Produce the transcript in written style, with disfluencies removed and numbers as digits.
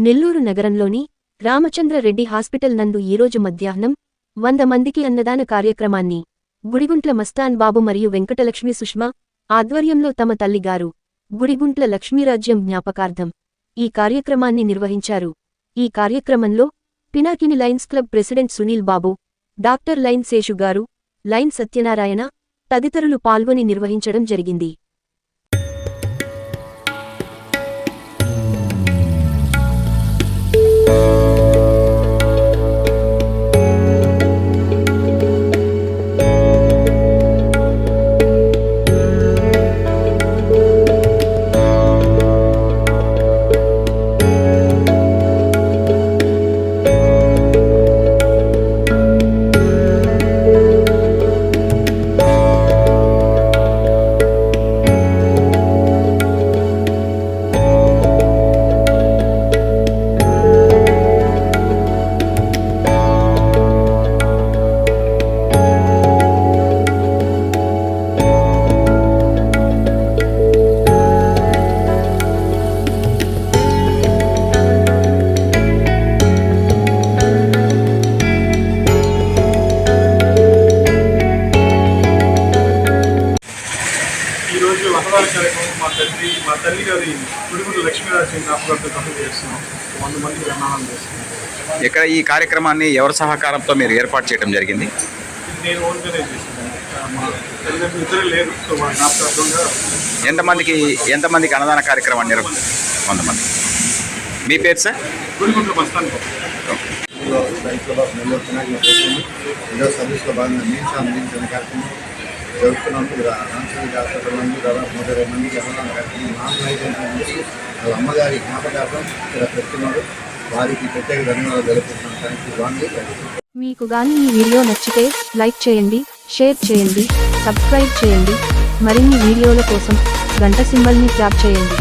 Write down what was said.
నెల్లూరు నగరంలోని రామచంద్రరెడ్డి హాస్పిటల్ నందు ఈరోజు మధ్యాహ్నం 100 మందికి అన్నదాన కార్యక్రమాన్ని గుడిగుంట్ల మస్తాన్ బాబు మరియు వెంకటలక్ష్మి సుష్మా ఆధ్వర్యంలో తమ తల్లిగారు గుడిగుంట్ల లక్ష్మీరాజ్యం జ్ఞాపకార్థం ఈ కార్యక్రమాన్ని నిర్వహించారు. ఈ కార్యక్రమంలో Pinakini Lions Club president Sunil Babu, doctor lion Seshu garu, lion Satyanarayana తదితరులు పాల్గొని నిర్వహించడం జరిగింది. ఈరోజు అన్నదాన కార్యక్రమం మా తల్లి గారి గుడిగుంట్ల లక్ష్మీరాజ్యం జ్ఞాపకార్థం కంప్లీట్ చేస్తున్నాం. 100 మందికి అన్నదానం చేస్తున్నాం. ఇక్కడ ఈ కార్యక్రమాన్ని ఎవరి సహకారంతో మీరు ఏర్పాటు చేయడం జరిగింది? నేను ఓన్గానే చేశాను. మా తల్లిదండ్రులు ఇద్దరే లేరు, సో మా జ్ఞాపకార్థంగా. ఎంతమందికి అన్నదాన కార్యక్రమాన్ని 100 మంది. మీ పేరు సార్? గుడిగుంట్ల మస్తాన్ బాబు. నెల్లూరు సర్వీస్లో భాగంగా మీన్స్ కార్యక్రమం జరుపుతున్నాము. రామచంద్ర హాస్పిటల్ నుండి దాదాపు 120 మందికి అన్నదాన కార్యక్రమం నాన్ చేసి వాళ్ళ అమ్మగారి జ్ఞాపకార్థం ఇక్కడ పెడుతున్నారు. వారికి ప్రత్యేక ధన్యవాదాలు తెలుపుతున్నాను. Thank you. మీకు గాని ఈ వీడియో నచ్చితే లైక్ చేయండి, షేర్ చేయండి, సబ్స్క్రైబ్ చేయండి. మరిన్ని వీడియోల కోసం గంట సింబల్ని ట్యాప్ చేయండి.